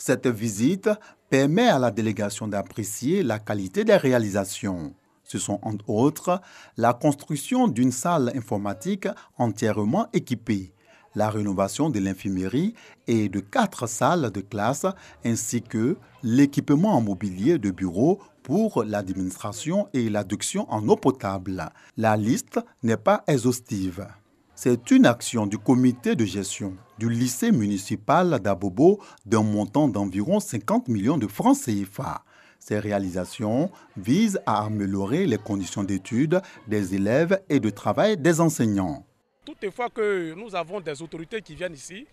Cette visite permet à la délégation d'apprécier la qualité des réalisations. Ce sont entre autres la construction d'une salle informatique entièrement équipée, la rénovation de l'infirmerie et de 4 salles de classe, ainsi que l'équipement en mobilier de bureau pour l'administration et l'adduction en eau potable. La liste n'est pas exhaustive. C'est une action du comité de gestion du lycée municipal d'Abobo d'un montant d'environ 50 millions de francs CFA. Ces réalisations visent à améliorer les conditions d'études des élèves et de travail des enseignants. Toutefois que nous avons des autorités qui viennent ici,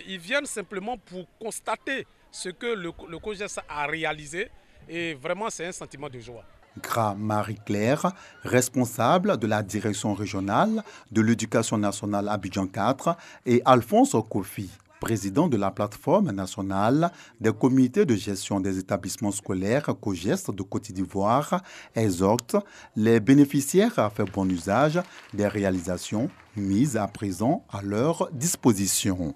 ils viennent simplement pour constater ce que le COJES a réalisé et vraiment c'est un sentiment de joie. Gra Marie-Claire, responsable de la direction régionale de l'éducation nationale Abidjan 4, et Alphonse Kofi, président de la plateforme nationale des comités de gestion des établissements scolaires COJES de Côte d'Ivoire, exhortent les bénéficiaires à faire bon usage des réalisations mises à présent à leur disposition.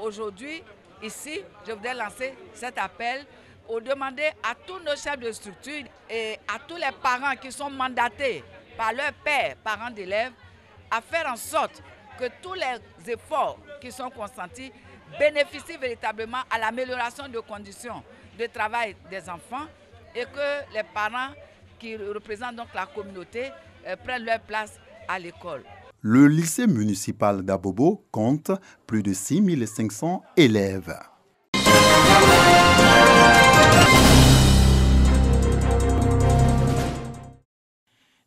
Aujourd'hui, ici, je voudrais lancer cet appel pour demander à tous nos chefs de structure et à tous les parents qui sont mandatés par leurs pères, parents d'élèves, à faire en sorte que tous les efforts qui sont consentis bénéficient véritablement à l'amélioration des conditions de travail des enfants et que les parents qui représentent donc la communauté prennent leur place à l'école. Le lycée municipal d'Abobo compte plus de 6500 élèves.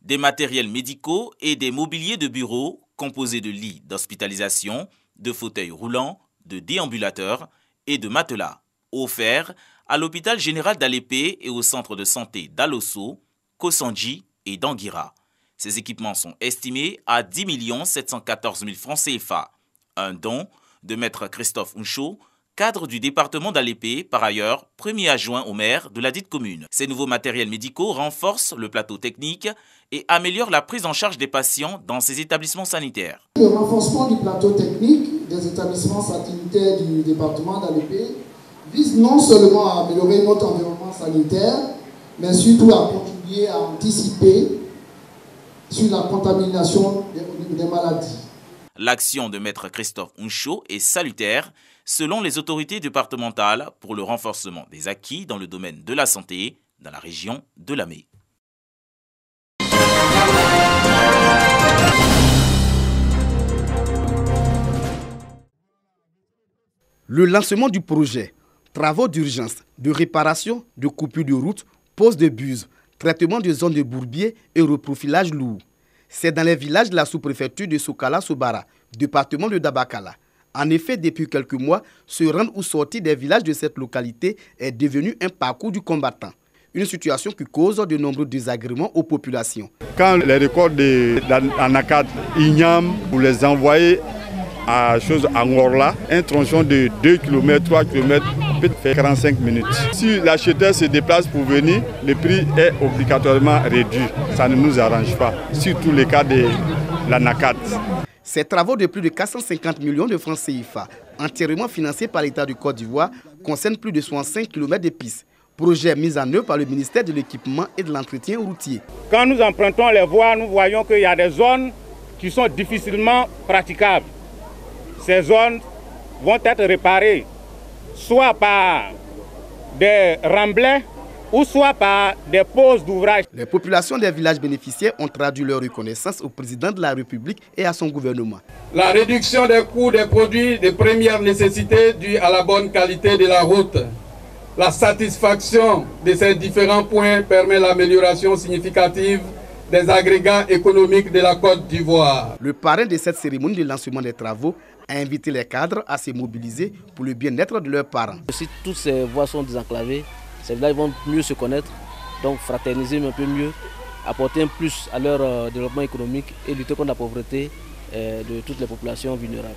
Des matériels médicaux et des mobiliers de bureau composés de lits d'hospitalisation, de fauteuils roulants, de déambulateurs et de matelas, offerts à l'hôpital général d'Alépé et au centre de santé d'Alosso, Kosandji et d'Anguira. Ces équipements sont estimés à 10 714 000 francs CFA. Un don de maître Christophe Uncho, cadre du département d'Alépé, par ailleurs premier adjoint au maire de la dite commune. Ces nouveaux matériels médicaux renforcent le plateau technique et améliorent la prise en charge des patients dans ces établissements sanitaires. Le renforcement du plateau technique des établissements sanitaires du département d'Alépé vise non seulement à améliorer notre environnement sanitaire, mais surtout à contribuer à anticiper sur la contamination des maladies. L'action de maître Christophe Uncho est salutaire selon les autorités départementales pour le renforcement des acquis dans le domaine de la santé dans la région de Lamé. Le lancement du projet, travaux d'urgence, de réparation, de coupure de route, pose de buse, traitement de zones de bourbier et reprofilage lourd. C'est dans les villages de la sous-préfecture de Sokala-Sobara, département de Dabakala. En effet, depuis quelques mois, se rendre ou sortir des villages de cette localité est devenu un parcours du combattant. Une situation qui cause de nombreux désagréments aux populations. Quand les records d'Anakat, Ignam, vous les envoyez à Ngorla, un tronçon de 2 km, 3 km peut faire 45 minutes. Si l'acheteur se déplace pour venir, le prix est obligatoirement réduit. Ça ne nous arrange pas, surtout le cas de l'Anakat. Ces travaux de plus de 450 millions de francs CFA, entièrement financés par l'État du Côte d'Ivoire, concernent plus de 65 km de pistes. Projet mis en œuvre par le ministère de l'Équipement et de l'Entretien routier. Quand nous empruntons les voies, nous voyons qu'il y a des zones qui sont difficilement praticables. Ces zones vont être réparées soit par des remblais ou soit par des pauses d'ouvrage. Les populations des villages bénéficiaires ont traduit leur reconnaissance au président de la République et à son gouvernement. La réduction des coûts des produits de première nécessité due à la bonne qualité de la route. La satisfaction de ces différents points permet l'amélioration significative des agrégats économiques de la Côte d'Ivoire. Le parrain de cette cérémonie de lancement des travaux a invité les cadres à se mobiliser pour le bien-être de leurs parents. Si toutes ces voies sont désenclavées, ces villages vont mieux se connaître, donc fraterniser un peu mieux, apporter un plus à leur développement économique et lutter contre la pauvreté de toutes les populations vulnérables.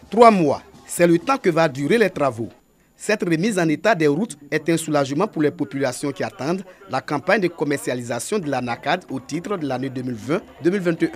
3 mois, c'est le temps que va durer les travaux. Cette remise en état des routes est un soulagement pour les populations qui attendent la campagne de commercialisation de l'ANACAD au titre de l'année 2020-2021.